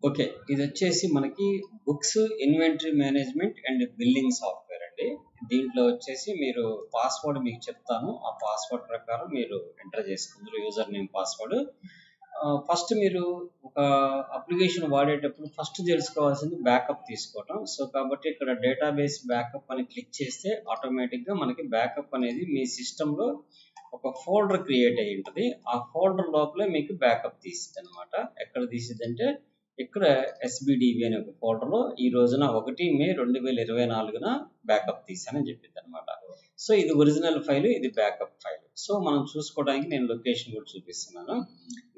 Okay. ఇదొచ్చేసి మనకి books, inventory management and billing software అండి. దీంట్లో వచ్చేసి మీరు పాస్వర్డ్ మీకు చెప్తాను. ఆ పాస్వర్డ్ ప్రకారం మీరు ఎంటర్ చేసుకుందురు యూజర్ నేమ్, పాస్వర్డ్. ఫస్ట్ మీరు ఒక అప్లికేషన్ వాడేటప్పుడు ఫస్ట్ తెలుసుకోవాల్సింది బ్యాకప్ తీసుకోవటం. సో, కాబట్టి ఇక్కడ డేటాబేస్ బ్యాకప్ అని క్లిక్ చేస్తే ఆటోమేటిక్‌గా మనకి బ్యాకప్ అనేది మీ సిస్టమ్‌లో ఒక ఫోల్డర్ క్రియేట్ అయ్యి ఉంటది. ఆ ఫోల్డర్ లోపలే మీకు బ్యాకప్ తీసిద్దనమాట. ఎక్కడ తీసిద్దంటే ఇక్కడ ఎస్బిడిబి అనే ఒక ఫోల్డర్‌లో ఈ రోజున 1 మే 2024న బ్యాకప్ తీశానని చెప్పిద్దనమాట. సో, ఇది ఒరిజినల్ ఫైల్, ఇది బ్యాకప్ ఫైల్. సో, మనం చూసుకోవడానికి నేను లొకేషన్ కూడా చూపిస్తున్నాను.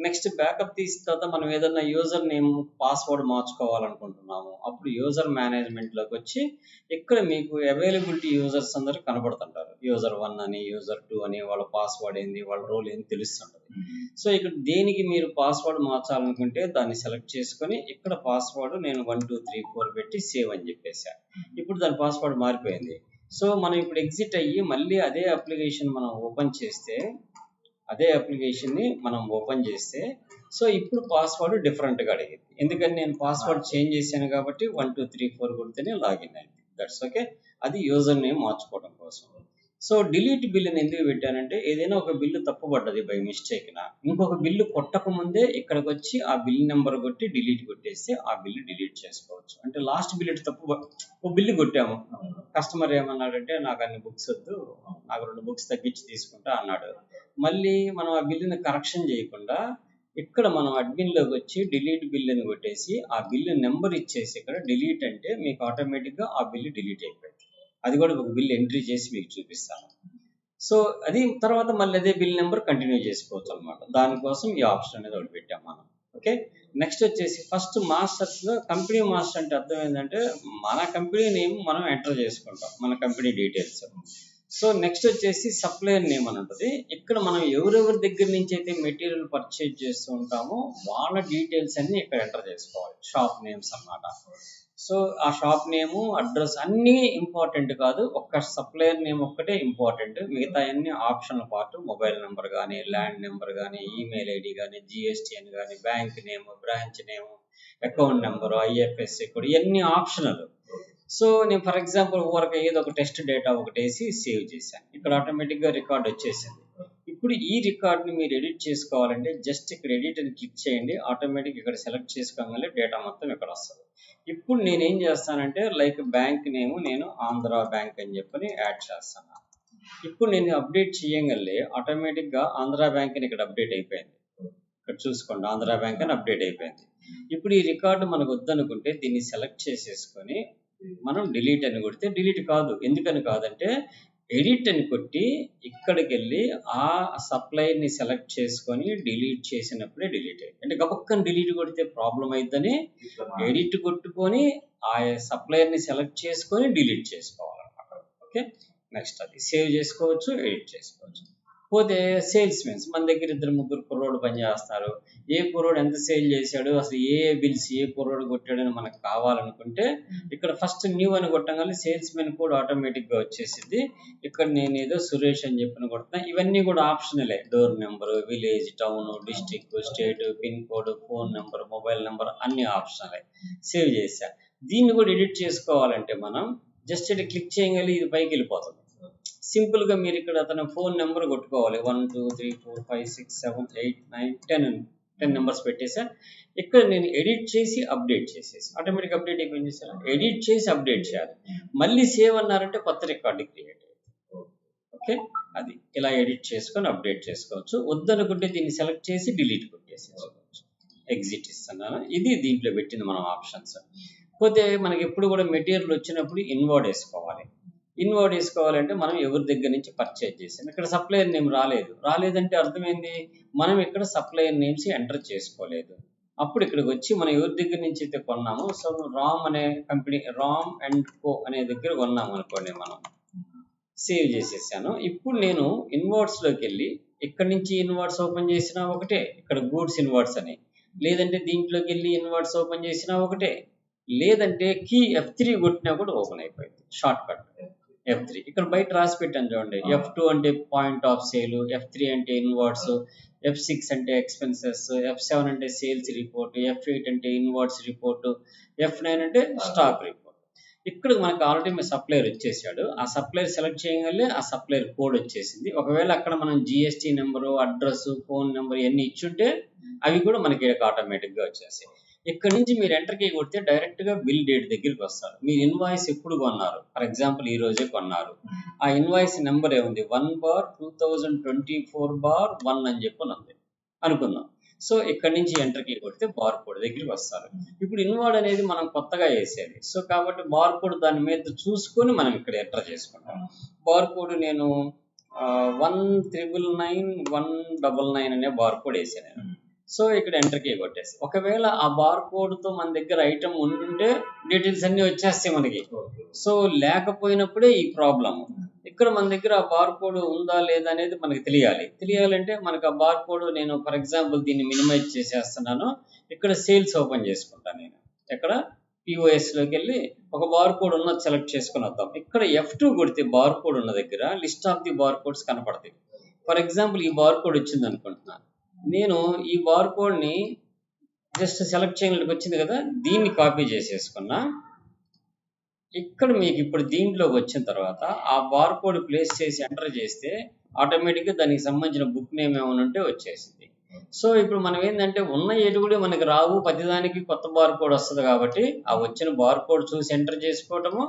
నెక్స్ట్ బ్యాకప్ తీసిన తర్వాత మనం ఏదన్నా యూజర్ నేమ్, పాస్వర్డ్ మార్చుకోవాలనుకుంటున్నాము. అప్పుడు యూజర్ మేనేజ్మెంట్‌లోకి వచ్చి ఇక్కడ మీకు అవైలబిలిటీ యూజర్స్ అందరూ కనబడుతుంటారు. యూజర్ 1 అని, యూజర్ 2 అని, వాళ్ళ పాస్వర్డ్ ఏంది, వాళ్ళ రోల్ ఏంది తెలుస్తుంటది. సో, ఇక్కడ దేనికి మీరు పాస్వర్డ్ మార్చాలనుకుంటే దాన్ని సెలెక్ట్ చేసుకొని ఇక్కడ పాస్వర్డ్ నేను 1, 2, 3, 4 పెట్టి సేవ్ అని చెప్పేసా. ఇప్పుడు దాని పాస్వర్డ్ మారిపోయింది. సో, మనం ఇప్పుడు ఎగ్జిట్ అయ్యి మళ్ళీ అదే అప్లికేషన్ మనం ఓపెన్ చేస్తే, సో ఇప్పుడు పాస్వర్డ్ డిఫరెంట్‌గా అడిగింది. ఎందుకని నేను పాస్వర్డ్ చేంజ్ చేశాను కాబట్టి 1, 2, 3, 4 కొడితేనే లాగిన్ అయింది. That's okay. అది యూజర్ నేమ్ మార్చుకోవడం కోసం. సో, డిలీట్ బిల్ అని ఎందుకు పెట్టానంటే ఏదైనా ఒక బిల్లు తప్పుపడ్డది బై మిస్టేక్‌న. ఇంకొక బిల్లు కొట్టకముందే ఇక్కడికొచ్చి ఆ బిల్ నంబర్ కొట్టి డిలీట్ కొట్టేస్తే ఆ బిల్లు డిలీట్ చేసుకోవచ్చు. అంటే లాస్ట్ బిల్ ఒక బిల్లు కొట్టాము. కస్టమర్ ఏమన్నాడంటే నాకు అన్ని బుక్స్ వద్దు, నాకు 2 బుక్స్ తగ్గించి తీసుకుంటా అన్నాడు. మళ్ళీ మనం ఆ బిల్లుని కరెక్షన్ చేయకుండా ఇక్కడ మనం అడ్మిన్‌లోకి వచ్చి డిలీట్ బిల్ అని కొట్టేసి ఆ బిల్లు నంబర్ ఇచ్చేసి ఇక్కడ డిలీట్ అంటే మీకు ఆటోమేటిక్‌గా ఆ బిల్లు డిలీట్ అయిపోయింది. అది కూడా ఒక బిల్ ఎంట్రీ చేసి మీకు చూపిస్తాను. సో, అది తర్వాత మళ్ళీ అదే బిల్ నెంబర్ కంటిన్యూ చేసుకోవచ్చు అనమాట. దానికోసం ఈ ఆప్షన్ అనేది ఒకటి పెట్టాం మనం. ఓకే. నెక్స్ట్ వచ్చేసి ఫస్ట్ మాస్టర్స్‌లో కంపెనీ మాస్టర్ అంటే అర్థం ఏంటంటే మన కంపెనీ నేమ్ మనం ఎంటర్ చేసుకుంటాం. మన కంపెనీ డీటెయిల్స్. సో, నెక్స్ట్ వచ్చేసి సప్లయర్ నేమ్ అని ఉంటుంది. ఇక్కడ మనం ఎవరెవరి దగ్గర నుంచి అయితే మెటీరియల్ పర్చేజ్ చేస్తూ ఉంటామో వాళ్ళ డీటెయిల్స్ అన్ని ఇక్కడ ఎంటర్ చేసుకోవాలి. షాప్ నేమ్స్ అన్నమాట. సో, ఆ షాప్ నేము, అడ్రస్ అన్నీ ఇంపార్టెంట్ కాదు. ఒక్క సప్లయర్ నేమ్ ఒక్కటే ఇంపార్టెంట్. మిగతా అన్ని ఆప్షనల్ పార్ట్. మొబైల్ నెంబర్ కానీ, ల్యాండ్ నెంబర్ కానీ, ఈమెయిల్ ఐడి కానీ, జిఎస్టిఎన్ కానీ, bank name, branch name, account number, IFSC code ఇవన్నీ ఆప్షనల్. సో, నేను ఫర్ ఎగ్జాంపుల్ ఊరకే ఏదో ఒక టెస్ట్ డేటా ఒకటేసి సేవ్ చేశాను. ఇక్కడ ఆటోమేటిక్‌గా రికార్డ్ వచ్చేసింది. ఇప్పుడు ఈ రికార్డ్‌ని మీరు ఎడిట్ చేసుకోవాలంటే జస్ట్ ఇక్కడ ఎడిట్ అని క్లిక్ చేయండి. ఆటోమేటిక్ ఇక్కడ సెలెక్ట్ చేసుకోగానే డేటా మొత్తం ఇక్కడ వస్తది. ఇప్పుడు నేనేం చేస్తానంటే లైక్ బ్యాంక్ నేమ్ నేను ఆంధ్ర బ్యాంక్ అని చెప్పని యాడ్ చేస్తాను. ఇప్పుడు నేను అప్డేట్ చేయంగానే ఆటోమేటిక్‌గా ఆంధ్ర బ్యాంక్ అని ఇక్కడ అప్డేట్ అయిపోయింది. ఇక్కడ చూసుకోండి ఆంధ్ర బ్యాంక్ అని అప్డేట్ అయిపోయింది. ఇప్పుడు ఈ రికార్డు మనకు వద్దనుకుంటే దీన్ని సెలెక్ట్ చేసేసుకొని మనం డిలీట్ అని కొడితే డిలీట్ కాదు. ఎందుకని కాదంటే ఎడిట్ అని కొట్టి ఇక్కడికెళ్ళి ఆ సప్లైని సెలెక్ట్ చేసుకొని డిలీట్ చేసినప్పుడే డిలీట్ అయ్యింది. అంటే గబక్కని డిలీట్ కొడితే ప్రాబ్లం అయిద్దని ఎడిట్ కొట్టుకొని ఆ సప్లైని సెలెక్ట్ చేసుకొని డిలీట్ చేసుకోవాలన్నమాట. ఓకే. నెక్స్ట్ అది సేవ్ చేసుకోవచ్చు, ఎడిట్ చేసుకోవచ్చు. పోతే సేల్స్ మెన్స్ మన దగ్గర 2, 3 కుర్రోడు పనిచేస్తారు. ఏ కుర్రోడు ఎంత సేల్ చేశాడు, అసలు ఏ బిల్స్ ఏ కుర్రోడు కొట్టాడని మనకు కావాలనుకుంటే ఇక్కడ ఫస్ట్ న్యూ అని కొట్టగానే సేల్స్ మెన్ కూడా ఆటోమేటిక్గా వచ్చేసింది. ఇక్కడ నేను ఏదో సురేష్ అని చెప్పిన కొడుతున్నా. ఇవన్నీ కూడా ఆప్షనలే. Door number, village, town, district, state, pin code, phone number, mobile number అన్ని ఆప్షనలే. సేవ్ చేశా. దీన్ని కూడా ఎడిట్ చేసుకోవాలంటే మనం జస్ట్ ఇటు క్లిక్ చేయగానే ఇది పైకి వెళ్ళిపోతుంది. సింపుల్‌గా మీరు ఇక్కడ అతని ఫోన్ నెంబర్ కొట్టుకోవాలి. 1, 2, 3, 4, 5, 6, 7, 8, 9, 10 నెంబర్స్ పెట్టేసా. ఇక్కడ నేను ఎడిట్ చేసి అప్డేట్ చేసేసి ఆటోమేటిక్ అప్డేట్ అయిపోయింది సార్. ఎడిట్ చేసి అప్డేట్ చేయాలి. మళ్ళీ సేవ్ అన్నారంటే కొత్త రికార్డు క్రియేట్ అవుతుంది. ఓకే. అది ఇలా ఎడిట్ చేసుకొని అప్డేట్ చేసుకోవచ్చు. వద్దనుకుంటే దీన్ని సెలెక్ట్ చేసి డిలీట్ కొట్టేసేసుకోవచ్చు. ఎగ్జిట్ ఇస్తున్నాను. ఇది దీంట్లో పెట్టింది మనం ఆప్షన్స్. పోతే మనకి ఎప్పుడు కూడా మెటీరియల్ వచ్చినప్పుడు ఇన్వార్డ్ వేసుకోవాలి. ఇన్వార్డ్ వేసుకోవాలంటే మనం ఎవరి దగ్గర నుంచి పర్చేజ్ చేసాం. ఇక్కడ సప్లయర్ నేమ్ రాలేదంటే అర్థమైంది మనం ఇక్కడ సప్లయర్ నేమ్స్ ఎంటర్ చేసుకోలేదు. అప్పుడు ఇక్కడికి వచ్చి మనం ఎవరి దగ్గర నుంచి అయితే కొన్నామో, సో రామ్ అనే కంపెనీ, రామ్ అండ్ కో అనే దగ్గర కొన్నాము అనుకోండి. మనం సేవ్ చేసేసాను. ఇప్పుడు నేను ఇన్వార్డ్స్లోకి వెళ్ళి ఇక్కడ నుంచి ఇన్వార్డ్స్ ఓపెన్ చేసినా ఒకటే, ఇక్కడ గూడ్స్ ఇన్వార్డ్స్ అని, లేదంటే దీంట్లోకి వెళ్ళి ఇన్వార్డ్స్ ఓపెన్ చేసినా ఒకటే, లేదంటే కీ F3 కొట్టినా కూడా ఓపెన్ అయిపోయింది. Short cut. F3 ఇక్కడ బయట రాసి పెట్టాను చూడండి. F2 అంటే పాయింట్ ఆఫ్ సేల్, F3 అంటే ఇన్వర్డ్స్, F6 అంటే ఎక్స్పెన్సెస్, F7 అంటే సేల్స్ రిపోర్ట్, F8 అంటే ఇన్వర్డ్స్ రిపోర్ట్, F9 అంటే స్టాక్ రిపోర్ట్. ఇక్కడ మనకు ఆల్రెడీ మీ సప్లయర్ వచ్చేసాడు. ఆ సప్లయర్ సెలెక్ట్ చేయగలే ఆ సప్లయర్ కోడ్ వచ్చేసింది. ఒకవేళ అక్కడ మనం GST number, address, phone number ఇవన్నీ ఇచ్చుంటే అవి కూడా మనకి ఆటోమేటిక్గా వచ్చేస్తాయి. ఇక్కడ నుంచి మీరు ఎంటర్ కీ కొడితే డైరెక్ట్గా బిల్ డేట్ దగ్గరికి వస్తారు. మీరు ఇన్వాయిస్ ఎప్పుడు కొన్నారు, ఫర్ ఎగ్జాంపుల్ ఈ రోజే కొన్నారు, ఆ ఇన్వాయిస్ నెంబర్ ఏముంది 1/2024/1 అని చెప్పి ఉంది అనుకుందాం. సో ఇక్కడ నుంచి ఎంటర్ కీ కొడితే బార్ కోడ్ దగ్గరికి వస్తారు. ఇప్పుడు ఇన్వార్డ్ అనేది మనం కొత్తగా వేసేది. సో కాబట్టి బార్ కోడ్ దాని మీద చూసుకొని మనం ఇక్కడ ఎంటర్ చేసుకుంటాం. బార్ కోడ్ నేను 1999199 అనే బార్ కోడ్ వేసాను. సో ఇక్కడ ఎంటర్ కీ కొట్టేసి ఒకవేళ ఆ బార్ కోడ్తో మన దగ్గర ఐటమ్ ఉంటుంటే డీటెయిల్స్ అన్నీ వచ్చేస్తాయి మనకి. సో లేకపోయినప్పుడే ఈ ప్రాబ్లమ్. ఇక్కడ మన దగ్గర ఆ బార్ కోడ్ ఉందా లేదా అనేది మనకి తెలియాలంటే మనకు ఆ బార్ కోడ్ నేను ఫర్ ఎగ్జాంపుల్ దీన్ని మినిమైజ్ చేసేస్తున్నాను. ఇక్కడ సేల్స్ ఓపెన్ చేసుకుంటాను. నేను ఇక్కడ పిఓఎస్లోకి వెళ్ళి ఒక బార్ కోడ్ ఉన్నది సెలెక్ట్ చేసుకుని వద్దాం. ఇక్కడ F2 కొడితే బార్ కోడ్ ఉన్న దగ్గర list of the bar codes కనపడతాయి. ఫర్ ఎగ్జాంపుల్ ఈ బార్ కోడ్ వచ్చింది అనుకుంటున్నాను. నేను ఈ బార్ కోడ్ని జస్ట్ సెలెక్ట్ చేయడానికి వచ్చింది కదా, దీన్ని కాపీ చేసేసుకున్నా. ఇక్కడ మీకు ఇప్పుడు దీంట్లోకి వచ్చిన తర్వాత ఆ బార్ కోడ్ ప్లేస్ చేసి ఎంటర్ చేస్తే ఆటోమేటిక్గా దానికి సంబంధించిన బుక్ నేమ్ ఏమైనా ఉంటే వచ్చేసింది. సో ఇప్పుడు మనం ఏంటంటే ఉన్న ఏటు కూడా మనకి రావు, ప్రతిదానికి కొత్త బార్ కోడ్ వస్తుంది. కాబట్టి ఆ వచ్చిన బార్ కోడ్ చూసి ఎంటర్ చేసుకోవటము,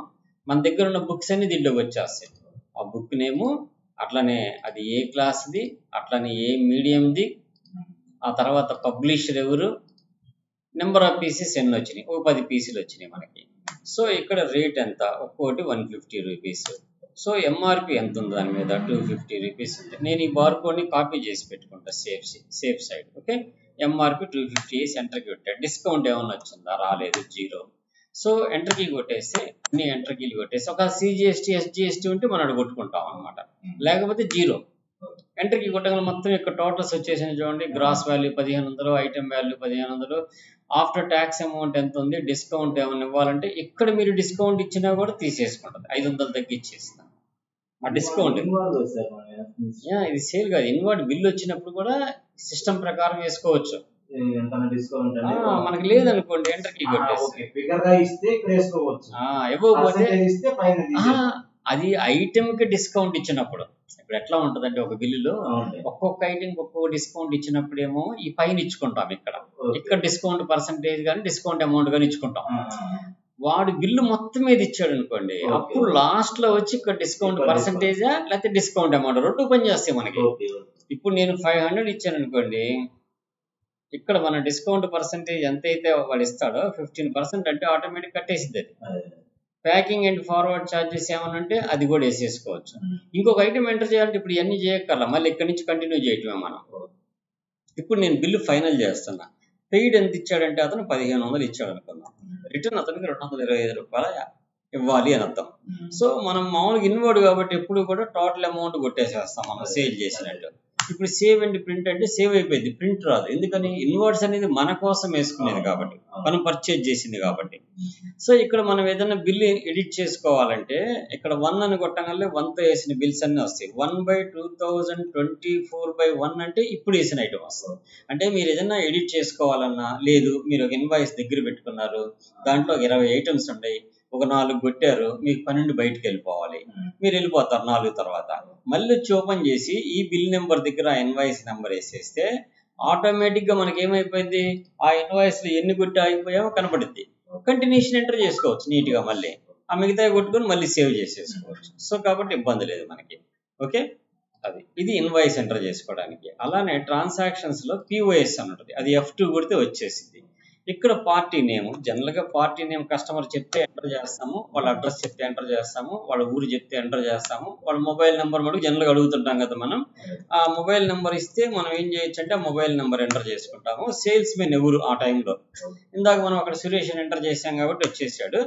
మన దగ్గర ఉన్న బుక్స్ అన్ని దీంట్లోకి వచ్చేస్తాయి. ఆ బుక్ నేము, అట్లనే అది ఏ క్లాస్ది, అట్లనే ఏ మీడియంది, ఆ తర్వాత పబ్లిషర్ ఎవరు, నెంబర్ ఆఫ్ పీసెస్ ఎన్ని వచ్చినాయి, ఓ 10 పీసులు వచ్చినాయి మనకి. సో ఇక్కడ రేట్ ఎంత, ఒక్కోటి 150 రూపీస్. సో ఎంఆర్పి ఎంత ఉంది దాని మీద, 250 రూపీస్ ఉంది. నేను ఈ బార్ కోడ్ని కాపీ చేసి పెట్టుకుంటా సేఫ్ సైడ్. ఓకే, ఎంఆర్పి 250 వేసి ఎంటర్కి కొట్టా. డిస్కౌంట్ ఏమన్నా వచ్చిందా, రాలేదు, 0. సో ఎంటర్ కీ కొట్టేస్తే అన్ని ఎంటర్ కీలు కొట్టేసి ఒక సిజిఎస్టీ ఎస్జిఎస్టీ ఉంటే మనం కొట్టుకుంటాం అనమాట, లేకపోతే 0. ఎంటర్ కీ కొట్టగల మొత్తం ఇక్కడ టోటల్స్ వచ్చేసింది చూడండి. Gross value 1500, item value 1500, after tax amount ఎంత ఉంది, డిస్కౌంట్ ఏమైనా ఇవ్వాలంటే ఇక్కడ మీరు డిస్కౌంట్ ఇచ్చినా కూడా తీసేసుకుంటుంది. 500 తగ్గిచ్చేస్తాను ఆ డిస్కౌంట్. ఇది సేల్ కాదు, ఇన్వార్డ్ బిల్ వచ్చినప్పుడు కూడా సిస్టమ్ ప్రకారం వేసుకోవచ్చు. మనకి లేదనుకోండి ఎంటర్ కీ కొట్టేసి ఇవ్వకపోతే అది ఐటమ్ కి డిస్కౌంట్ ఇచ్చినప్పుడు. ఇప్పుడు ఎట్లా ఉంటదంటే ఒక బిల్లులో ఒక్కొక్క ఐటమ్ ఒక్కొక్క డిస్కౌంట్ ఇచ్చినప్పుడేమో ఈ పైన ఇచ్చుకుంటాం. ఇక్కడ డిస్కౌంట్ పర్సంటేజ్ కానీ డిస్కౌంట్ అమౌంట్ కానీ ఇచ్చుకుంటాం. వాడు బిల్లు మొత్తం మీద ఇచ్చాడు అనుకోండి, అప్పుడు లాస్ట్ లో వచ్చి ఇక్కడ డిస్కౌంట్ పర్సంటేజా లేకపోతే డిస్కౌంట్ అమౌంట్ రెండు పని చేస్తాయి మనకి. ఇప్పుడు నేను 500 ఇచ్చాను అనుకోండి, ఇక్కడ మన డిస్కౌంట్ పర్సంటేజ్ ఎంతైతే వాడు ఇస్తాడో 15% అంటే ఆటోమేటిక్ కట్టేసింది. అది ప్యాకింగ్ అండ్ ఫార్వర్డ్ ఛార్జెస్ ఏమన్నా ఉంటే అది కూడా వేసేసుకోవచ్చు. ఇంకొక ఐటమ్ ఎంటర్ చేయాలంటే ఇప్పుడు ఇవన్నీ చేయక్కర్లా, మళ్ళీ ఇక్కడి నుంచి కంటిన్యూ చేయటమే మనం. ఇప్పుడు నేను బిల్లు ఫైనల్ చేస్తున్నా. పెయిడ్ ఎంత ఇచ్చాడంటే అతను 1500 ఇచ్చాడు అనుకుందాం. రిటర్న్ అతనికి 225 రూపాయలు ఇవ్వాలి అని అర్థం. సో మనం మామూలుగా ఇన్వర్డ్ కాబట్టి ఎప్పుడు కూడా టోటల్ అమౌంట్ కొట్టేసేస్తాం మనం సేల్ చేసినట్టు. ఇప్పుడు సేవ్ అండ్ ప్రింట్ అంటే సేవ్ అయిపోయింది, ప్రింట్ రాదు. ఎందుకని, ఇన్వర్డ్స్ అనేది మన కోసం వేసుకునేది కాబట్టి, మనం పర్చేజ్ చేసింది కాబట్టి. సో ఇక్కడ మనం ఏదైనా బిల్ ఎడిట్ చేసుకోవాలంటే ఇక్కడ 1 అని కొట్టగానే 1తో వేసిన బిల్స్ అన్నీ వస్తాయి. 1/2024/1 అంటే ఇప్పుడు వేసిన ఐటమ్ వస్తుంది. అంటే మీరు ఏదైనా ఎడిట్ చేసుకోవాలన్నా, లేదు మీరు ఒక ఇన్వాయిస్ దగ్గర పెట్టుకున్నారు, దాంట్లో 20 ఐటమ్స్ ఉంటాయి, ఒక 4 కొట్టారు, మీకు 12 బయటకు వెళ్ళిపోవాలి. మీరు వెళ్ళిపోతారు 4 తర్వాత. మళ్ళీ వచ్చి ఓపెన్ చేసి ఈ బిల్ నెంబర్ దగ్గర ఆ ఇన్వాయిస్ నెంబర్ వేసేస్తే ఆటోమేటిక్గా మనకి ఏమైపోయింది, ఆ ఇన్వాయిస్లో ఎన్ని కొట్టి ఆగిపోయామో కనపడుద్ది. కంటిన్యూషన్ ఎంటర్ చేసుకోవచ్చు నీట్గా, మళ్ళీ ఆ మిగతా కొట్టుకొని మళ్ళీ సేవ్ చేసేసుకోవచ్చు. సో కాబట్టి ఇబ్బంది లేదు మనకి. ఓకే, ఇది ఇన్వాయిస్ ఎంటర్ చేసుకోవడానికి. అలానే ట్రాన్సాక్షన్స్లో పిఓఎస్ అని ఉంటుంది, అది F2 కొడితే వచ్చేసింది. ఇక్కడ పార్టీ నేమ్, జనరల్గా పార్టీ నేమ్ కస్టమర్ చెప్తే ఎంటర్ చేస్తాము, వాళ్ళ అడ్రస్ చెప్తే ఎంటర్ చేస్తాము, వాళ్ళ ఊరు చెప్తే ఎంటర్ చేస్తాము, వాళ్ళ మొబైల్ నెంబర్ మటుకు జనరల్గా అడుగుతుంటాం కదా మనం. ఆ మొబైల్ నెంబర్ ఇస్తే మనం ఏం చేయొచ్చు అంటే ఆ మొబైల్ నెంబర్ ఎంటర్ చేసుకుంటాము. సేల్స్ మెన్ ఎవరు ఆ టైంలో, ఇందాక మనం అక్కడ సురేష్ ఎంటర్ చేసాం కాబట్టి వచ్చేసాడు.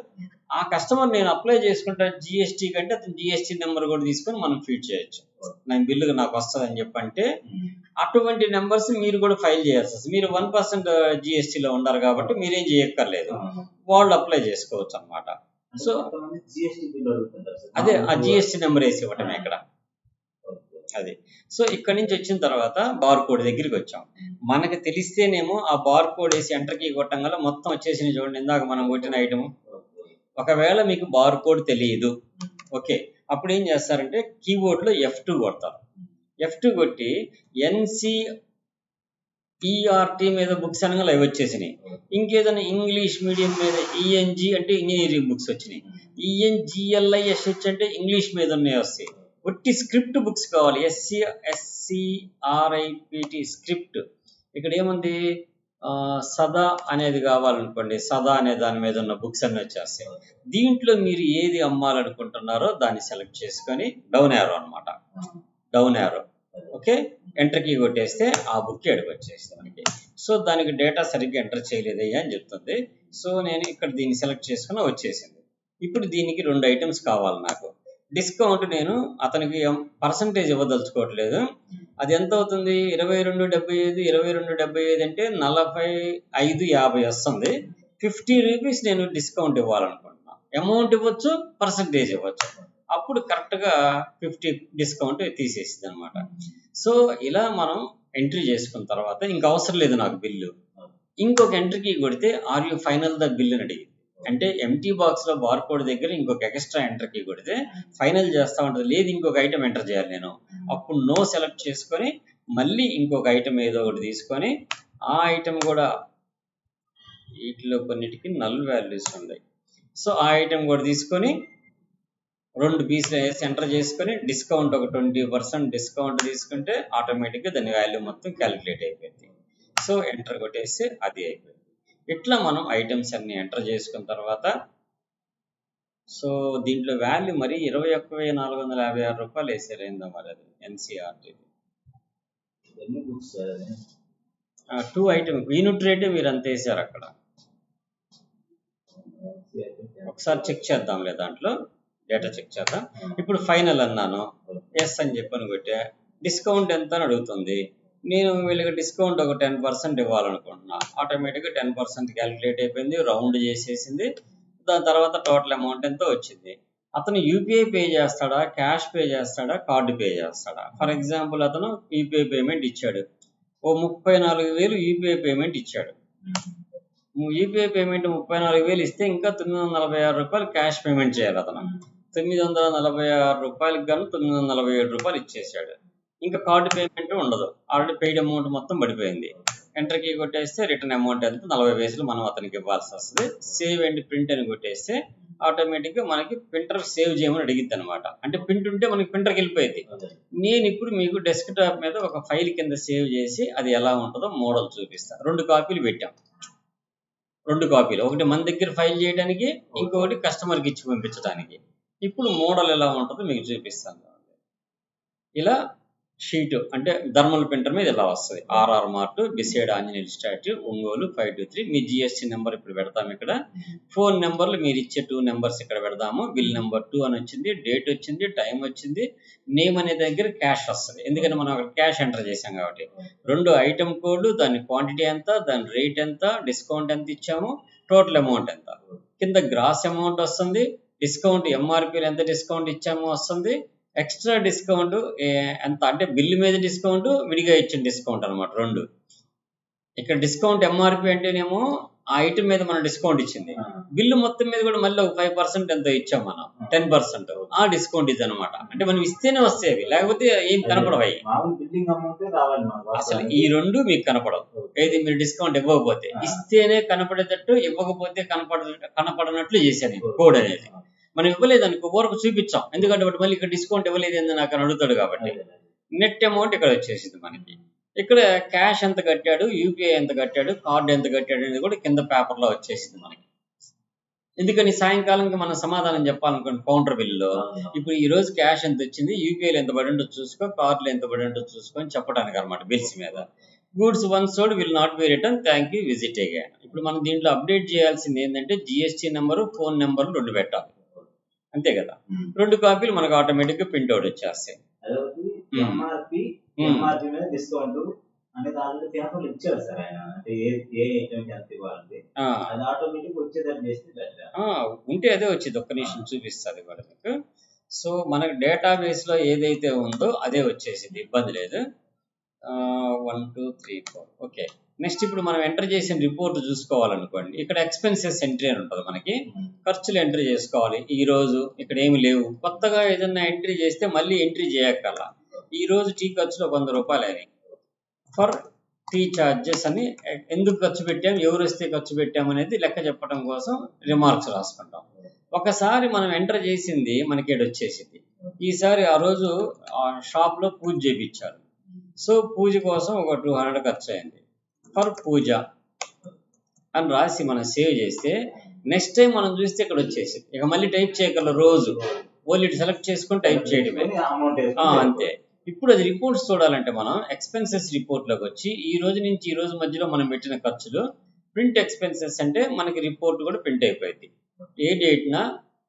ఆ కస్టమర్ నేను అప్లై చేసుకుంటా జిఎస్టీ కంటే అతను జిఎస్టీ నెంబర్ కూడా తీసుకొని మనం ఫీడ్ చేయొచ్చు. నేను బిల్లుగా నాకు వస్తుంది అని చెప్పంటే అటువంటి నెంబర్స్ మీరు కూడా ఫైల్ చేయాల్సి వస్తుంది. మీరు 1% జిఎస్టీలో ఉండాలి కాబట్టి మీరేం చేయక్కర్లేదు, వాళ్ళు అప్లై చేసుకోవచ్చు అన్నమాట. సో అదే ఆ జిఎస్టీ నెంబర్ వేసి ఇవ్వటమే ఇక్కడ అది. సో ఇక్కడ నుంచి వచ్చిన తర్వాత బార్ కోడ్ దగ్గరికి వచ్చాం. మనకి తెలిస్తేనేమో ఆ బార్ కోడ్ వేసి ఎంటర్ కీ కొట్టడం వల్ల మొత్తం వచ్చేసింది. చూడండి ఇందాక మనం కొట్టిన ఐటమ్. ఒకవేళ మీకు బార్ కోడ్ తెలియదు, ఓకే, అప్పుడు ఏం చేస్తారంటే కీబోర్డ్లో F2 కొడతారు. F2 కొట్టి NCERT మీద బుక్స్ అనగా అవి వచ్చేసినాయి. ఇంకేదైనా ఇంగ్లీష్ మీడియం మీద ENG అంటే ఇంజనీరింగ్ బుక్స్ వచ్చినాయి. ENGLISH అంటే ఇంగ్లీష్ మీద ఉన్నాయి వస్తాయి. ఒట్టి స్క్రిప్ట్ బుక్స్ కావాలి, SCRIPT స్క్రిప్ట్. ఇక్కడ ఏముంది, సదా అనేది కావాలనుకోండి, సదా అనే దాని మీద ఉన్న బుక్స్ అన్నీ వచ్చేస్తాయి. దీంట్లో మీరు ఏది అమ్మాలనుకుంటున్నారో దాన్ని సెలెక్ట్ చేసుకొని డౌన్ యారో అనమాట, down arrow, okay, enter key కొట్టేస్తే ఆ బుక్ ఎడకి వచ్చేస్తుంది మనకి. సో దానికి డేటా సరిగ్గా ఎంటర్ చేయలేదయ్యా అని చెప్తుంది. సో నేను ఇక్కడ దీన్ని సెలెక్ట్ చేసుకుని వచ్చేసింది. ఇప్పుడు దీనికి 2 ఐటమ్స్ కావాలి నాకు. డిస్కౌంట్ నేను అతనికి పర్సంటేజ్ ఇవ్వదలుచుకోవట్లేదు. అది ఎంత అవుతుంది, 22.75, 22.75 అంటే 45.50 వస్తుంది. 50 రూపీస్ నేను డిస్కౌంట్ ఇవ్వాలనుకుంటున్నాను. అమౌంట్ ఇవ్వచ్చు, పర్సంటేజ్ ఇవ్వచ్చు. అప్పుడు కరెక్ట్గా 50 డిస్కౌంట్ తీసేసింది అనమాట. సో ఇలా మనం ఎంట్రీ చేసుకున్న తర్వాత ఇంక అవసరం లేదు నాకు బిల్లు. ఇంకొక ఎంట్రీకి కొడితే are you final the bill అని అడిగింది. అంటే ఎంటీ బాక్స్లో బార్ కోడ్ దగ్గర ఇంకొక ఎక్స్ట్రా ఎంటర్కి కొడితే ఫైనల్ చేస్తూ ఉంటుంది. లేదు ఇంకొక ఐటమ్ ఎంటర్ చేయాలి నేను. అప్పుడు నో సెలెక్ట్ చేసుకొని మళ్ళీ ఇంకొక ఐటమ్ ఏదో ఒకటి తీసుకొని ఆ ఐటమ్ కూడా వీటిలో కొన్నిటికి నల్ వాల్యూస్ ఉన్నాయి. సో ఆ ఐటమ్ కూడా తీసుకొని 2 పీసులు వేసి ఎంటర్ చేసుకొని డిస్కౌంట్ ఒక 20% డిస్కౌంట్ తీసుకుంటే ఆటోమేటిక్గా దాని వాల్యూ మొత్తం క్యాలిక్యులేట్ అయిపోయింది. సో ఎంటర్ కొట్టేస్తే అది అయిపోయింది. ఇట్లా మనం ఐటమ్స్ అన్ని ఎంటర్ చేసుకున్న తర్వాత సో దీంట్లో వాల్యూ మరి 21,456 రూపాయలు వేసారు. ఏందో మరి అది NCERT 2 ఐటమ్ యూనిట్ రేటే మీరు అంత వేసారు అక్కడ. ఒకసారి చెక్ చేద్దాంలే, దాంట్లో డేటా చెక్ చేద్దాం. ఇప్పుడు ఫైనల్ అన్నాను, ఎస్ అని చెప్పని కొట్టే డిస్కౌంట్ ఎంత అని అడుగుతుంది. నేను వీళ్ళకి డిస్కౌంట్ ఒక 10% ఇవ్వాలనుకుంటున్నా. ఆటోమేటిక్గా 10% క్యాలిక్యులేట్ అయిపోయింది, రౌండ్ చేసేసింది. దాని తర్వాత టోటల్ అమౌంట్ ఎంతో వచ్చింది. అతను యూపీఐ పే చేస్తాడా, క్యాష్ పే చేస్తాడా, కార్డు పే చేస్తాడా? ఫర్ ఎగ్జాంపుల్ అతను యూపీఐ పేమెంట్ ఇచ్చాడు, ఓ 34,000 యూపీఐ పేమెంట్ ఇచ్చాడు. యూపీఐ పేమెంట్ 34,000 ఇస్తే ఇంకా 946 రూపాయలు క్యాష్ పేమెంట్ చేయాలి అతను. 946 రూపాయలకు గాను 947 రూపాయలు ఇచ్చేసాడు. ఇంకా కార్డు పేమెంట్ ఉండదు, ఆల్రెడీ పెయిడ్ అమౌంట్ మొత్తం పడిపోయింది. ఎంటర్ కీ కొట్టేస్తే రిటర్న్ అమౌంట్ ఎంత 40 పైసలు మనం అతనికి ఇవ్వాల్సి వస్తుంది. సేవ్ అండ్ ప్రింట్ అని కొట్టేస్తే ఆటోమేటిక్గా మనకి ప్రింటర్ సేవ్ చేయమని అడిగిద్ది అనమాట. అంటే ప్రింట్ ఉంటే మనకి ప్రింటర్కి వెళ్ళిపోయింది. నేను ఇప్పుడు మీకు డెస్క్టాప్ మీద ఒక ఫైల్ కింద సేవ్ చేసి అది ఎలా ఉంటుందో మోడల్ చూపిస్తాను. 2 కాపీలు పెట్టాం, 2 కాపీలు, ఒకటి మన దగ్గర ఫైల్ చేయడానికి, ఇంకొకటి కస్టమర్కి ఇచ్చి పంపించడానికి. ఇప్పుడు మోడల్ ఎలా ఉంటుందో మీకు చూపిస్తాను. ఇలా షీట్ అంటే థర్మల్ ప్రింటర్ మీద ఇలా వస్తుంది. RR mart, beside Anjaneya statue, Ongole 523. మీ జిఎస్టీ నెంబర్ ఇప్పుడు పెడతాము. ఇక్కడ ఫోన్ నెంబర్లు మీరు ఇచ్చే 2 నెంబర్స్ ఇక్కడ పెడదాము. బిల్ నెంబర్ 2 అని వచ్చింది, డేట్ వచ్చింది, టైం వచ్చింది, నేమ్ అనే దగ్గర క్యాష్ వస్తుంది. ఎందుకంటే మనం అక్కడ క్యాష్ ఎంటర్ చేసాం కాబట్టి. 2 ఐటమ్ కోడ్లు, దాని క్వాంటిటీ ఎంత, దాని రేట్ ఎంత, డిస్కౌంట్ ఎంత ఇచ్చాము, టోటల్ అమౌంట్ ఎంత, కింద గ్రాస్ అమౌంట్ వస్తుంది, డిస్కౌంట్ ఎంఆర్పీలో ఎంత డిస్కౌంట్ ఇచ్చామో వస్తుంది, ఎక్స్ట్రా డిస్కౌంట్ ఎంత అంటే బిల్లు మీద డిస్కౌంట్, విడిగా ఇచ్చిన డిస్కౌంట్ అనమాట 2. ఇక్కడ డిస్కౌంట్ ఎంఆర్పి అంటేనేమో ఆ ఐటమ్ మీద మనం డిస్కౌంట్ ఇచ్చింది, బిల్లు మొత్తం మీద కూడా మళ్ళీ ఒక 5% ఎంతో ఇచ్చాం మనం, 10%. ఆ డిస్కౌంట్ ఇది అనమాట. అంటే మనం ఇస్తేనే వస్తాయి, లేకపోతే ఏం కనపడవు. అసలు ఈ 2 మీకు కనపడవు. ఏది మీరు డిస్కౌంట్ ఇవ్వకపోతే, ఇస్తేనే కనపడేటట్టు, ఇవ్వకపోతే కనపడనట్లు చేశాను కోడ్ అనేది. మనం ఇవ్వలేదు అనుకో ఊరకు చూపించాం, ఎందుకంటే ఒకటి మళ్ళీ ఇక్కడ డిస్కౌంట్ ఇవ్వలేదు ఏంది నాకు అని అడుగుతాడు కాబట్టి. నెట్ అమౌంట్ ఇక్కడ వచ్చేసింది మనకి. ఇక్కడ క్యాష్ ఎంత కట్టాడు, యూపీఐ ఎంత కట్టాడు, కార్డు ఎంత కట్టాడు అనేది కూడా కింద పేపర్లో వచ్చేసింది మనకి. ఎందుకని సాయంకాలంకి మనం సమాధానం చెప్పాలనుకోండి కౌంటర్ బిల్లులో, ఇప్పుడు ఈ రోజు క్యాష్ ఎంత వచ్చింది, యూపీఐలో ఎంత పడి ఉండో చూసుకో, కార్డులో ఎంత పడి ఉండో చూసుకొని చెప్పడానికి అనమాట బిల్స్ మీద. Goods once sold will not be return, thank you, visit again. ఇప్పుడు మనం దీంట్లో అప్డేట్ చేయాల్సింది ఏంటంటే జిఎస్టీ నెంబరు, ఫోన్ నెంబరు 2 పెట్టాలి, అంతే కదా. 2 కాపీలు మనకు ఆటోమేటిక్గా ప్రింట్ అవుట్ వచ్చేస్తాయి. అనేది ఆల్రెడీ పేపర్లు ఇచ్చారు సార్ ఆయన, అంటే ఏ ఐటమ్ ఎంత ఇవ్వాలండి, అది ఆటోమేటిక్ వచ్చేటట్టు చేస్తే బెటర్. ఉంటే అదే వచ్చింది. ఒక్క నిమిషం చూపిస్తుంది కూడా మీకు. సో మనకు డేటాబేస్లో ఏదైతే ఉందో అదే వచ్చేసింది, ఇబ్బంది లేదు. 1 2 3 4 ఓకే. నెక్స్ట్ ఇప్పుడు మనం ఎంటర్ చేసిన రిపోర్ట్ చూసుకోవాలనుకోండి, ఇక్కడ ఎక్స్పెన్సెస్ ఎంట్రీ అని ఉంటుంది. మనకి ఖర్చులు ఎంట్రీ చేసుకోవాలి. ఈ రోజు ఇక్కడ ఏమి లేవు, కొత్తగా ఏదైనా ఎంట్రీ చేస్తే మళ్ళీ ఎంట్రీ చేయక్కర్లా. ఈ రోజు టీ ఖర్చులో 100 రూపాయలు అని ఫర్ టీ ఛార్జెస్ అని ఎందుకు ఖర్చు పెట్టాం, ఎవరు వస్తే ఖర్చు పెట్టాం అనేది లెక్క చెప్పడం కోసం రిమార్క్స్ రాసుకుంటాం. ఒకసారి మనం ఎంటర్ చేసింది మనకి ఇక్కడ వచ్చేసింది. ఈసారి ఆ రోజు షాప్లో పూజ చేయించారు. సో పూజ కోసం ఒక 200 ఖర్చు అయింది ఫర్ పూజ అని రాసి మనం సేవ్ చేస్తే నెక్స్ట్ టైం మనం చూస్తే ఇక్కడ వచ్చేసింది. ఇక మళ్ళీ టైప్ చేయగల రోజు ఓన్లీ సెలెక్ట్ చేసుకొని టైప్ చేయడమే, అంతే. ఇప్పుడు అది రిపోర్ట్స్ చూడాలంటే మనం ఎక్స్పెన్సెస్ రిపోర్ట్లోకి వచ్చి ఈ రోజు నుంచి ఈ రోజు మధ్యలో మనం పెట్టిన ఖర్చులు ప్రింట్ ఎక్స్పెన్సెస్ అంటే మనకి రిపోర్ట్ కూడా ప్రింట్ అయిపోయింది. ఏ డేట్న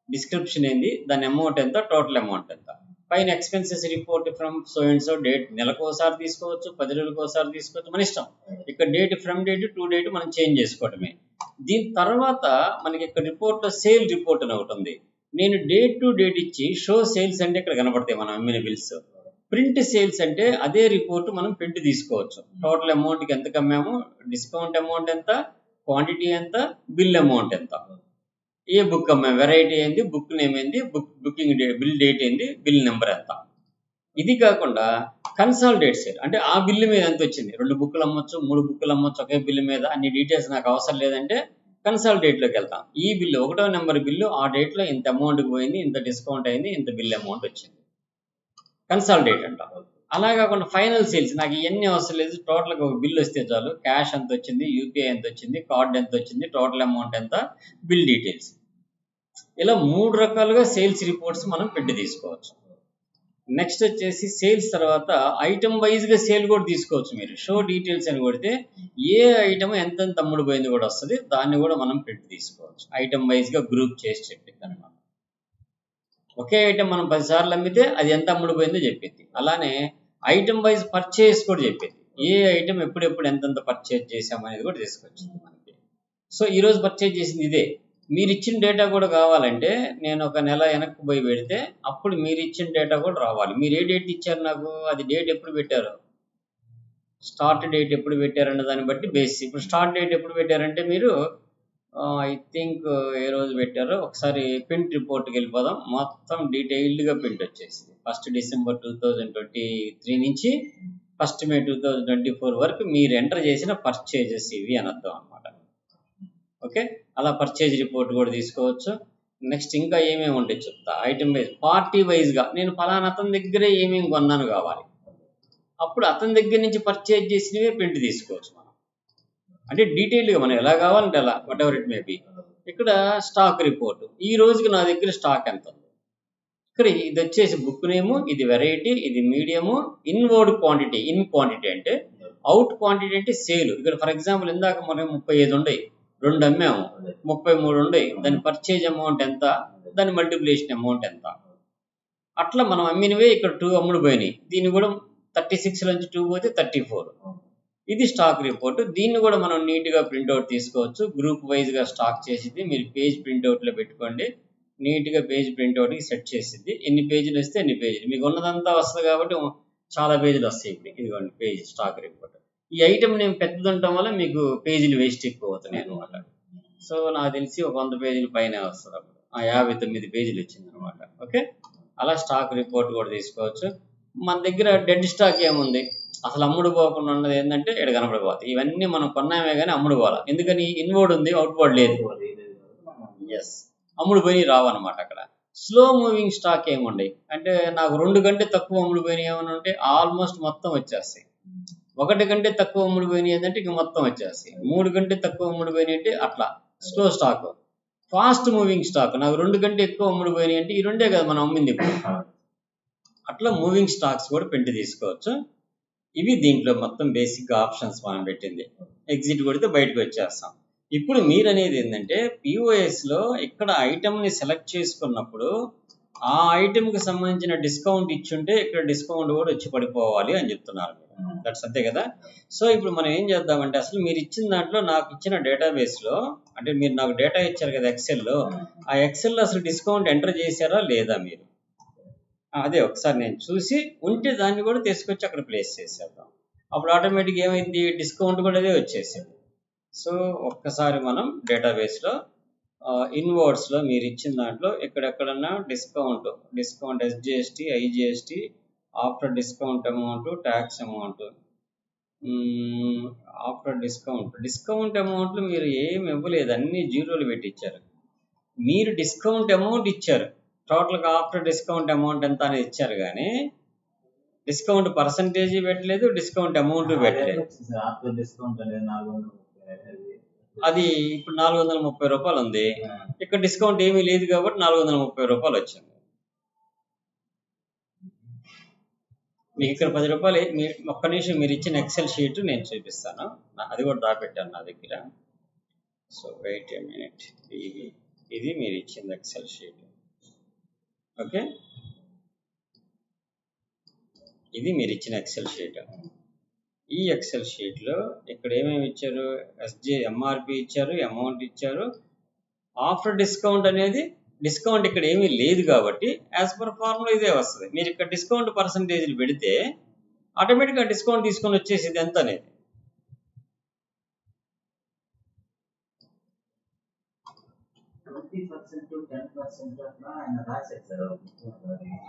డిస్క్రిప్షన్ ఏంది, దాని అమౌంట్ ఎంత, టోటల్ అమౌంట్ ఎంత. పైన expenses report from so and so date, నెలకు ఒకసారి తీసుకోవచ్చు, 10 రోజులకు ఒకసారి తీసుకోవచ్చు, మన ఇష్టం. ఇక్కడ date from date to date మనం చేంజ్ చేసుకోవడమే. దీని తర్వాత మనకి ఇక్కడ రిపోర్ట్లో సేల్ రిపోర్ట్ అని ఒకటి ఉంది. నేను డేట్ టు డేట్ ఇచ్చి షో సేల్స్ అంటే ఇక్కడ కనపడతాయి మనం అమ్మిన బిల్స్. ప్రింట్ సేల్స్ అంటే అదే రిపోర్ట్ మనం ప్రింట్ తీసుకోవచ్చు. టోటల్ అమౌంట్కి ఎంత కమ్మాము, డిస్కౌంట్ అమౌంట్ ఎంత, క్వాంటిటీ ఎంత, బిల్ అమౌంట్ ఎంత, ఏ బుక్ అమ్మాము, వెరైటీ ఏంది, బుక్ నేమ్ ఏంది, బుకింగ్ డేట్, బిల్ డేట్ ఏంది, బిల్ నెంబర్ ఎంత. ఇది కాకుండా కన్సాలిడేట్ సేల్ అంటే ఆ బిల్లు మీద ఎంత వచ్చింది, 2 బుక్కులు అమ్మొచ్చు, 3 బుక్కులు అమ్మొచ్చు ఒకే బిల్లు మీద, అన్ని డీటెయిల్స్ నాకు అవసరం లేదంటే కన్సాలిడేట్లోకి వెళ్తాం. ఈ బిల్లు 1వ నెంబర్ బిల్లు ఆ డేట్లో ఇంత అమౌంట్కి పోయింది, ఇంత డిస్కౌంట్ అయింది, ఇంత బిల్ అమౌంట్ వచ్చింది, కన్సాలిడేట్ అంటాం. అలా కాకుండా ఫైనల్ సేల్స్ నాకు ఇవన్నీ అవసరం లేదు, టోటల్గా ఒక బిల్ వస్తే చాలు, క్యాష్ ఎంత వచ్చింది, యూపీఐ ఎంత వచ్చింది, కార్డ్ ఎంత వచ్చింది, టోటల్ అమౌంట్ ఎంత, బిల్ డీటెయిల్స్. ఇలా 3 రకాలుగా సేల్స్ రిపోర్ట్స్ మనం పెట్టి తీసుకోవచ్చు. నెక్స్ట్ వచ్చేసి సేల్స్ తర్వాత ఐటమ్ వైజ్గా సేల్ కూడా తీసుకోవచ్చు. మీరు షో డీటెయిల్స్ అని కొడితే ఏ ఐటమ్ ఎంతెంత అమ్ముడు పోయింది కూడా వస్తుంది, దాన్ని కూడా మనం పెట్టి తీసుకోవచ్చు. ఐటమ్ వైజ్గా గ్రూప్ చేసి చెప్పింది అనమాట. ఒకే ఐటమ్ మనం 10 సార్లు అమ్మితే అది ఎంత అమ్ముడు పోయిందో చెప్పింది. అలానే ఐటమ్ వైజ్ పర్చేస్ కూడా చెప్పింది, ఏ ఐటమ్ ఎప్పుడెప్పుడు ఎంతెంత పర్చేజ్ చేసామనేది కూడా తీసుకొచ్చింది మనకి. సో ఈరోజు పర్చేజ్ చేసింది ఇదే. మీరు ఇచ్చిన డేటా కూడా కావాలంటే నేను ఒక నెల వెనక్కి పోయి పెడితే అప్పుడు మీరు ఇచ్చిన డేటా కూడా రావాలి. మీరు ఏ డేట్ ఇచ్చారు నాకు, అది డేట్ ఎప్పుడు పెట్టారు, స్టార్ట్ డేట్ ఎప్పుడు పెట్టారన్న దాన్ని బట్టి బేసిక్. ఇప్పుడు స్టార్ట్ డేట్ ఎప్పుడు పెట్టారంటే మీరు ఐ థింక్ ఏ రోజు పెట్టారో ఒకసారి ప్రింట్ రిపోర్ట్కి వెళ్ళిపోదాం. మొత్తం డీటెయిల్డ్గా ప్రింట్ వచ్చేసింది. 1 డిసెంబర్ 2023 నుంచి 1 మే 2024 వరకు మీరు ఎంటర్ చేసిన పర్చేజెస్ ఇవి అని అర్థం అనమాట. ఓకే, అలా పర్చేజ్ రిపోర్ట్ కూడా తీసుకోవచ్చు. నెక్స్ట్ ఇంకా ఏమేమి ఉంటాయి చెప్తా. ఐటమ్ వైజ్, పార్టీ వైజ్గా నేను ఫలానా అతని దగ్గరే ఏమేమి కొన్నాను కావాలి, అప్పుడు అతని దగ్గర నుంచి పర్చేజ్ చేసినవే ప్రింట్ తీసుకోవచ్చు మనం. అంటే డీటెయిల్గా మనం ఎలా కావాలంటే అలా, what ever it may be. ఇక్కడ స్టాక్ రిపోర్ట్, ఈ రోజుకి నా దగ్గర స్టాక్ ఎంత ఉంది. ఇక్కడ ఇది వచ్చేసి బుక్ నేము, ఇది వెరైటీ, ఇది medium, inward quantity. In quantity అంటే అవుట్ క్వాంటిటీ అంటే సేల్. ఇక్కడ ఫర్ ఎగ్జాంపుల్ ఇందాక మనం 35 ఉన్నాయి, 2 అమ్మాము, 33 ఉన్నాయి, దాని పర్చేజ్ అమౌంట్ ఎంత, దాని మల్టిప్లికేషన్ అమౌంట్ ఎంత. అట్లా మనం అమ్మినవే ఇక్కడ 2 అమ్ముడు పోయినాయి. దీన్ని కూడా 36 నుంచి 2 పోతే 34. ఇది స్టాక్ రిపోర్ట్. దీన్ని కూడా మనం నీట్గా ప్రింట్అవుట్ తీసుకోవచ్చు. గ్రూప్ వైజ్గా స్టాక్ చేసింది. మీరు పేజ్ ప్రింట్అవుట్లో పెట్టుకోండి, నీట్గా పేజ్ ప్రింట్అవుట్కి సెట్ చేసింది. ఎన్ని పేజీలు వస్తే ఎన్ని పేజీలు, మీకు ఉన్నదంతా వస్తుంది కాబట్టి చాలా పేజీలు వస్తాయి. ఇప్పుడు ఇదిగోండి పేజ్ స్టాక్ రిపోర్ట్. ఈ ఐటమ్ నేను పెద్దది ఉండటం వల్ల మీకు పేజీలు వేస్ట్ ఎక్కువ అవుతున్నాయి అనమాట. సో నాకు తెలిసి ఒక 100 పేజీల పైన వస్తుంది. అప్పుడు 59 పేజీలు వచ్చింది అనమాట. ఓకే, అలా స్టాక్ రిపోర్ట్ కూడా తీసుకోవచ్చు. మన దగ్గర డెడ్ స్టాక్ ఏముంది, అసలు అమ్ముడు పోకుండా ఉన్నది ఏంటంటే ఇక్కడ కనపడిపోతుంది. ఇవన్నీ మనం కొన్నామే కానీ అమ్ముడు పోవాలి. ఎందుకని ఇన్వర్డ్ ఉంది, అవుట్వర్డ్ లేదు. ఎస్, అమ్ముడు పోయి రావన్నమాట. అక్కడ స్లో మూవింగ్ స్టాక్ ఏముండే అంటే నాకు 2 కంటే తక్కువ అమ్ముడు పోయినాయి ఏమైనా ఉంటే ఆల్మోస్ట్ మొత్తం వచ్చేస్తాయి. 1 కంటే తక్కువ అమ్ముడు పోయినాయి ఏంటంటే ఇక మొత్తం వచ్చేస్తాయి. 3 కంటే తక్కువ అమ్ముడు పోయినాయి అంటే అట్లా slow stock. Fast moving stock, నాకు 2 కంటే ఎక్కువ అమ్ముడు పోయినాయి అంటే ఈ 2 కదా మనం అమ్మింది ఇప్పుడు. అట్లా మూవింగ్ స్టాక్స్ కూడా పెట్టి తీసుకోవచ్చు. ఇవి దీంట్లో మొత్తం బేసిక్ ఆప్షన్స్ మనం పెట్టింది. ఎగ్జిట్ కొడితే బయటకు వచ్చేస్తాం. ఇప్పుడు మీరు అనేది ఏంటంటే పిఓఎస్లో ఇక్కడ ఐటమ్ని సెలెక్ట్ చేసుకున్నప్పుడు ఆ ఐటమ్కి సంబంధించిన డిస్కౌంట్ ఇచ్చుంటే ఇక్కడ డిస్కౌంట్ కూడా వచ్చి పడిపోవాలి అని చెప్తున్నారు. దట్స్ అంతే కదా. సో ఇప్పుడు మనం ఏం చేద్దామంటే అసలు మీరు ఇచ్చిన దాంట్లో నాకు ఇచ్చిన డేటాబేస్లో అంటే మీరు నాకు డేటా ఇచ్చారు కదా ఎక్సెల్లో, ఆ ఎక్సెల్లో అసలు డిస్కౌంట్ ఎంటర్ చేశారా లేదా మీరు, అదే ఒకసారి నేను చూసి ఉంటే దాన్ని కూడా తీసుకొచ్చి అక్కడ ప్లేస్ చేసేద్దాం. అప్పుడు ఆటోమేటిక్గా ఏమైంది, డిస్కౌంట్ కూడా అదే వచ్చేసింది. సో ఒక్కసారి మనం డేటాబేస్లో ఇన్వర్డ్స్లో మీరు ఇచ్చిన దాంట్లో ఎక్కడెక్కడన్నా discount SGST, IGST, after discount amount, tax amount, after discount అమౌంట్లు మీరు ఏమి ఇవ్వలేదు, అన్ని జీరోలు పెట్టించారు. మీరు డిస్కౌంట్ అమౌంట్ ఇచ్చారు, టోటల్గా ఆఫ్టర్ డిస్కౌంట్ అమౌంట్ ఎంత అనేది ఇచ్చారు, కానీ డిస్కౌంట్ పర్సంటేజ్ పెట్టలేదు, డిస్కౌంట్ అమౌంట్ పెట్టలేదు. అది ఇప్పుడు 430 రూపాయలు ఉంది, ఇక్కడ డిస్కౌంట్ ఏమీ లేదు కాబట్టి 430 రూపాయలు వచ్చింది. మీకు ఇక్కడ 10 రూపాయలు ఒక్క నిమిషం మీరు ఇచ్చిన ఎక్సెల్ షీట్ నేను చూపిస్తాను, అది కూడా దాపెట్టాను నా దగ్గర. సో వెయిట్ ఏ మినిట్, ఇది మీరు ఇచ్చింది ఎక్సెల్ షీట్. ఓకే, ఇది మీరు ఇచ్చిన ఎక్సెల్ షీట్. ఈ ఎక్సెల్ షీట్లో ఇక్కడ ఏమేమి ఇచ్చారు, ఎంఆర్పి ఇచ్చారు, అమౌంట్ ఇచ్చారు, ఆఫ్టర్ డిస్కౌంట్ అనేది డిస్కౌంట్ ఇక్కడ ఏమీ లేదు కాబట్టి యాజ్ పర్ ఫార్ములా ఇదే వస్తుంది. మీరు ఇక్కడ డిస్కౌంట్ పర్సంటేజ్లు పెడితే ఆటోమేటిక్గా డిస్కౌంట్ తీసుకొని వచ్చేసింది ఎంత అనేది.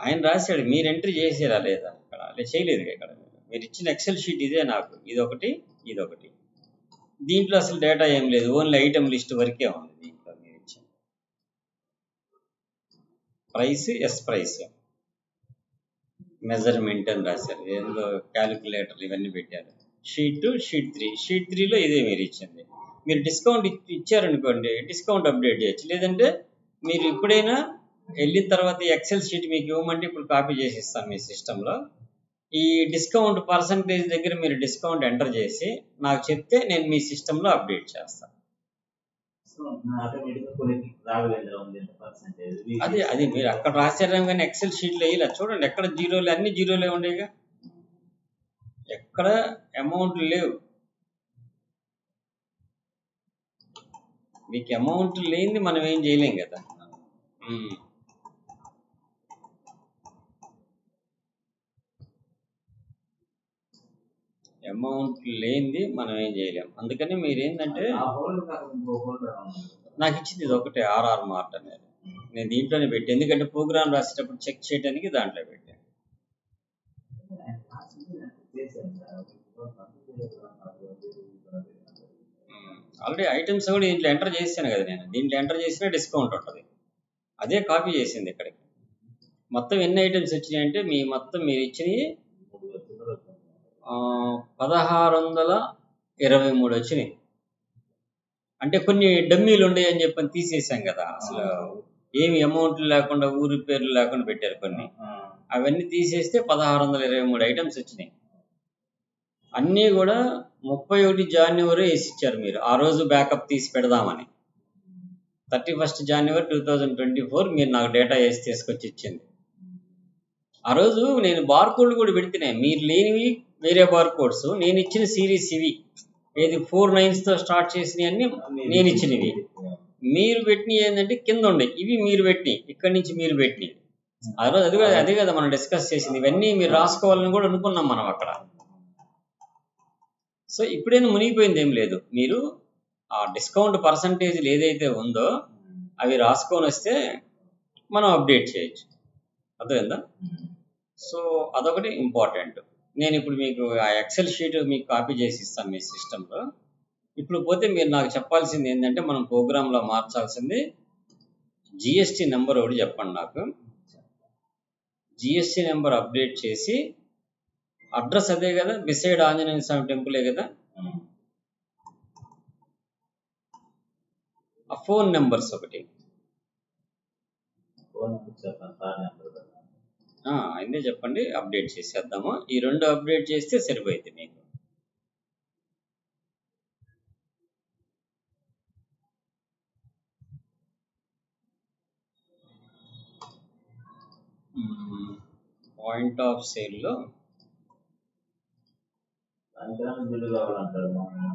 ఆయన రాశాడు, మీరు ఎంట్రీ చేసేరా లేదా ఇక్కడ, అలా చేయలేదు ఇక్కడ. మీరు ఇచ్చిన ఎక్సెల్ షీట్ ఇదే, నాకు ఇదొకటి ఇదొకటి, దీంట్లో అసలు డేటా ఏం లేదు, ఓన్లీ ఐటమ్ లిస్ట్ వరకే ఉంది. దీంట్లో మీరు ఇచ్చిన ప్రైస్, ప్రైస్, మెజర్మెంట్ అని రాశారు, ఏదో క్యాలిక్యులేటర్ ఇవన్నీ పెట్టారు. షీట్ 3, షీట్ 3లో ఇదే మీరు ఇచ్చింది. మీరు డిస్కౌంట్ ఇచ్చారనుకోండి, డిస్కౌంట్ అప్డేట్ చేయొచ్చు, లేదంటే మీరు ఎప్పుడైనా వెళ్ళిన తర్వాత ఈ ఎక్సెల్ షీట్ మీకు ఇవ్వమంటే ఇప్పుడు కాపీ చేసి ఇస్తాను మీ సిస్టంలో. ఈ డిస్కౌంట్ పర్సంటేజ్ దగ్గర మీరు డిస్కౌంట్ ఎంటర్ చేసి నాకు చెప్తే నేను మీ సిస్టంలో అప్డేట్ చేస్తాను. అది మీరు అక్కడ రాశారేమో కానీ ఎక్సెల్ షీట్లో ఇలా చూడండి, ఎక్కడ జీరోలు, అన్ని జీరోలే ఉండేగా, ఎక్కడ అమౌంట్ లేవు. మీకు అమౌంట్ లేనిది మనం ఏం చేయలేం కదా. అమౌంట్ లేనిది మనం ఏం చేయలేం. అందుకని మీరు ఏంటంటే నాకు ఇచ్చింది ఇది ఒకటే, ఆర్ఆర్ మార్ట్ అనేది నేను దీంట్లోనే పెట్టి, ఎందుకంటే ప్రోగ్రామ్ రాసేటప్పుడు చెక్ చేయడానికి దాంట్లో పెట్టాను. ఆల్రెడీ ఐటమ్స్ కూడా దీంట్లో ఎంటర్ చేశాను కదా నేను, దీంట్లో ఎంటర్ చేసినా డిస్కౌంట్ ఉంటుంది, అదే కాపీ చేసింది ఇక్కడికి. మొత్తం ఎన్ని ఐటమ్స్ వచ్చినాయి అంటే మొత్తం మీరు ఇచ్చినవి 1623 వచ్చినాయి. అంటే కొన్ని డమ్మీలు ఉన్నాయి అని చెప్పని తీసేసాం కదా, అసలు ఏమి అమౌంట్లు లేకుండా ఊరి పేర్లు లేకుండా పెట్టారు కొన్ని, అవన్నీ తీసేస్తే 1623 ఐటమ్స్ వచ్చినాయి. అన్నీ కూడా 31 జనవరి వేసి ఇచ్చారు మీరు, ఆ రోజు బ్యాకప్ తీసి పెడదామని. 31 జనవరి 2024 మీరు నాకు డేటా వేసి తీసుకొచ్చి ఇచ్చింది. ఆ రోజు నేను బార్కోడ్లు కూడా పెడుతున్నాయి, మీరు లేనివి వేరే బార్కోడ్స్, నేను ఇచ్చిన సిరీస్ ఇవి, ఏది 4 9తో స్టార్ట్ చేసినవి అన్ని నేను ఇచ్చినవి. మీరు పెట్టినవి ఏంటంటే కింద ఉండే, ఇవి మీరు పెట్టి ఇక్కడి నుంచి మీరు పెట్టినవి. ఆ రోజు అదే కదా మనం డిస్కస్ చేసింది, ఇవన్నీ మీరు రాసుకోవాలని కూడా అనుకున్నాం మనం అక్కడ. సో ఇప్పుడైనా మునిగిపోయింది ఏం లేదు, మీరు ఆ డిస్కౌంట్ పర్సంటేజ్ ఏదైతే ఉందో అవి రాసుకొని వస్తే మనం అప్డేట్ చేయొచ్చు, అర్థమైందా. సో అదొకటి ఇంపార్టెంట్. నేను ఇప్పుడు మీకు ఆ ఎక్సెల్ షీట్ మీకు కాపీ చేసి ఇస్తాను మీ సిస్టంలో. ఇప్పుడు పోతే మీరు నాకు చెప్పాల్సింది ఏంటంటే, మనం ప్రోగ్రాంలో మార్చాల్సింది జిఎస్టీ నెంబర్ ఒకటి చెప్పండి నాకు. జిఎస్టీ నెంబర్ అప్డేట్ చేసి, అడ్రస్ అదే కదా, బిసైడ్ ఆంజనేయ స్వామి టెంపులే కదా, ఆ ఫోన్ నెంబర్స్ ఒకటి అయిందే చెప్పండి, అప్డేట్ చేసేద్దాము. ఈ 2 అప్డేట్ చేస్తే సరిపోయింది మీకు. పాయింట్ ఆఫ్ సేల్లో సాయంత్రానికి బిల్లు కావాలంటారు మా అమ్మ.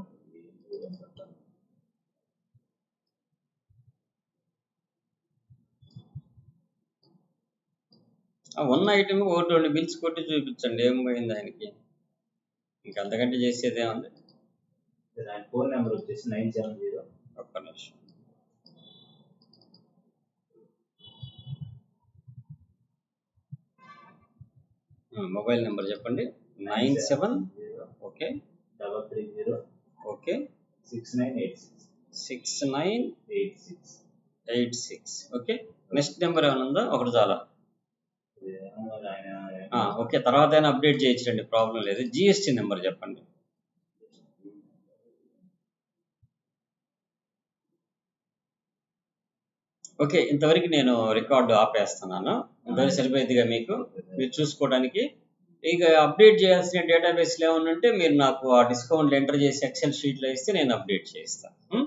ఉన్న ఐటమ్ ఒకటి రెండు బిల్స్ కొట్టి చూపించండి, ఏం పోయింది ఆయనకి. ఇంకా అంతకంటే చేసేది ఏముంది. ఆయన ఫోన్ నెంబర్ వచ్చేసి 970. ఒక్క నిమిషం. మొబైల్ నెంబర్ చెప్పండి. 97 okay 330 okay 6986 okay. Next number ఏమైనా ఉందా? ఒకటి చాలా. ఓకే, తర్వాత అయినా అప్డేట్ చేయొచ్చండి, ప్రాబ్లం లేదు. జిఎస్టీ నెంబర్ చెప్పండి. ఓకే, ఇంతవరకు నేను రికార్డు ఆపేస్తున్నాను. ఇంతవరకు సరిపోయిందిగా మీకు, మీరు చూసుకోవడానికి. ఇక అప్డేట్ చేయాల్సిన డేటాబేస్లో ఏమన్నా ఉంటే మీరు నాకు ఆ డిస్కౌంట్లు ఎంటర్ చేసి ఎక్సెల్ షీట్లో ఇస్తే నేను అప్డేట్ చేస్తాను.